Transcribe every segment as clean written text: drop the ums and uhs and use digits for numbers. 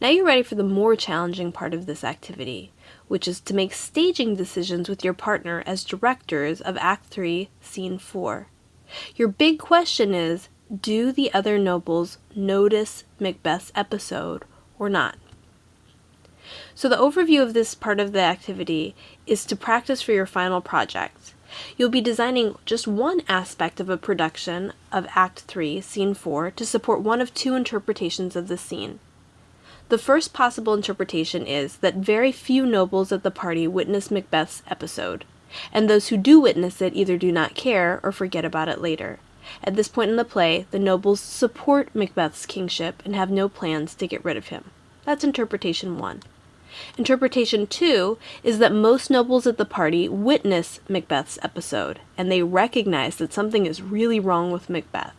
Now you're ready for the more challenging part of this activity, which is to make staging decisions with your partner as directors of Act 3, Scene 4. Your big question is, do the other nobles notice Macbeth's episode or not? So the overview of this part of the activity is to practice for your final project. You'll be designing just one aspect of a production of Act 3, Scene 4 to support one of two interpretations of the scene. The first possible interpretation is that very few nobles at the party witness Macbeth's episode, and those who do witness it either do not care or forget about it later. At this point in the play, the nobles support Macbeth's kingship and have no plans to get rid of him. That's interpretation 1. Interpretation 2 is that most nobles at the party witness Macbeth's episode, and they recognize that something is really wrong with Macbeth.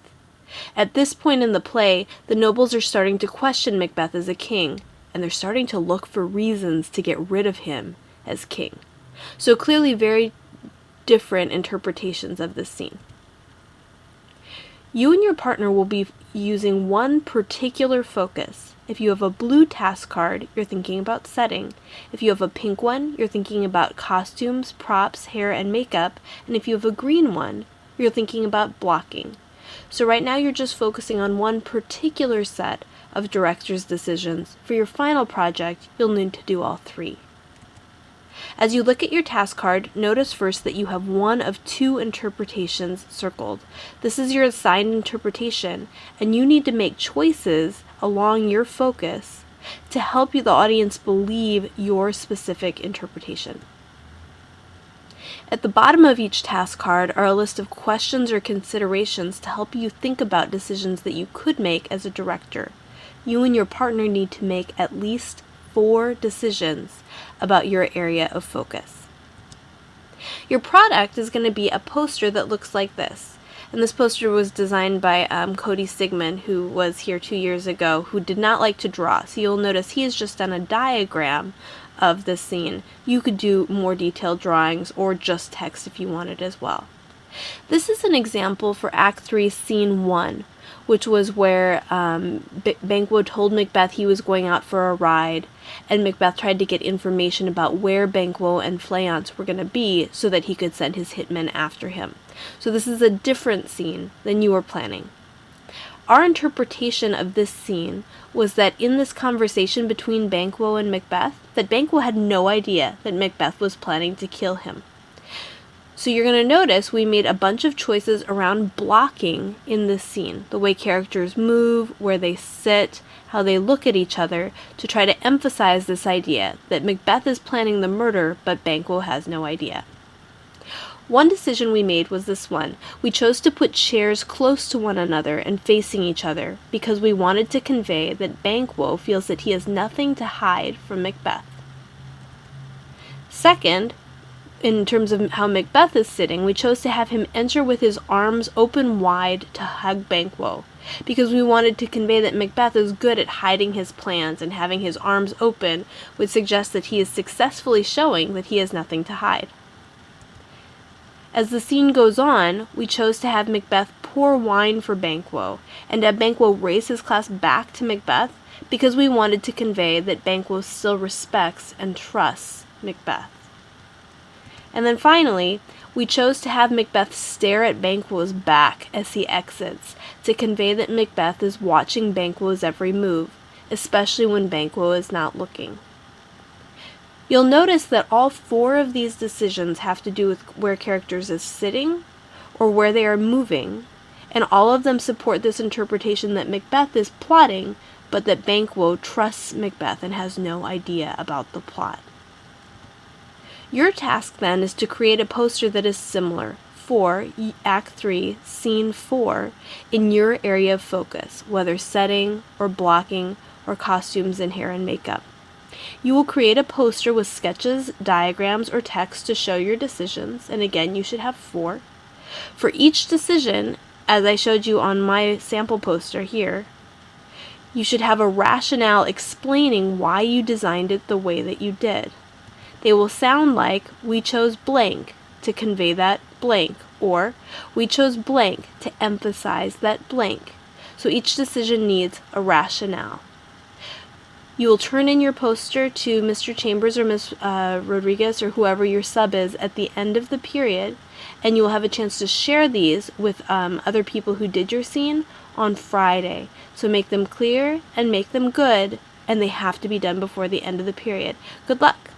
At this point in the play, the nobles are starting to question Macbeth as a king, and they're starting to look for reasons to get rid of him as king. So clearly very different interpretations of this scene. You and your partner will be using one particular focus. If you have a blue task card, you're thinking about setting. If you have a pink one, you're thinking about costumes, props, hair, and makeup. And if you have a green one, you're thinking about blocking. So right now you're just focusing on one particular set of director's decisions. For your final project, you'll need to do all three. As you look at your task card, notice first that you have one of two interpretations circled. This is your assigned interpretation, and you need to make choices along your focus to help the audience believe your specific interpretation. At the bottom of each task card are a list of questions or considerations to help you think about decisions that you could make as a director. You and your partner need to make at least 4 decisions about your area of focus. Your product is going to be a poster that looks like this. And this poster was designed by Cody Sigmund, who was here 2 years ago, who did not like to draw. So you'll notice he has just done a diagram of this scene. You could do more detailed drawings or just text if you wanted as well. This is an example for Act 3, Scene 1, which was where Banquo told Macbeth he was going out for a ride, and Macbeth tried to get information about where Banquo and Fleance were going to be so that he could send his hitmen after him. So this is a different scene than you were planning. Our interpretation of this scene was that in this conversation between Banquo and Macbeth, that Banquo had no idea that Macbeth was planning to kill him. So you're going to notice we made a bunch of choices around blocking in this scene. The way characters move, where they sit, how they look at each other, to try to emphasize this idea that Macbeth is planning the murder, but Banquo has no idea. One decision we made was this one. We chose to put chairs close to one another and facing each other because we wanted to convey that Banquo feels that he has nothing to hide from Macbeth. Second, in terms of how Macbeth is sitting, we chose to have him enter with his arms open wide to hug Banquo, because we wanted to convey that Macbeth is good at hiding his plans, and having his arms open would suggest that he is successfully showing that he has nothing to hide. As the scene goes on, we chose to have Macbeth pour wine for Banquo, and have Banquo raise his glass back to Macbeth, because we wanted to convey that Banquo still respects and trusts Macbeth. And then finally, we chose to have Macbeth stare at Banquo's back as he exits, to convey that Macbeth is watching Banquo's every move, especially when Banquo is not looking. You'll notice that all 4 of these decisions have to do with where characters are sitting or where they are moving, and all of them support this interpretation that Macbeth is plotting, but that Banquo trusts Macbeth and has no idea about the plot. Your task then is to create a poster that is similar for Act 3, Scene 4 in your area of focus, whether setting or blocking or costumes and hair and makeup. You will create a poster with sketches, diagrams, or text to show your decisions, and again, you should have 4. For each decision, as I showed you on my sample poster here, you should have a rationale explaining why you designed it the way that you did. They will sound like, we chose blank to convey that blank, or we chose blank to emphasize that blank. So each decision needs a rationale. You will turn in your poster to Mr. Chambers or Miss Rodriguez or whoever your sub is at the end of the period, and you will have a chance to share these with other people who did your scene on Friday. So make them clear and make them good, and they have to be done before the end of the period. Good luck!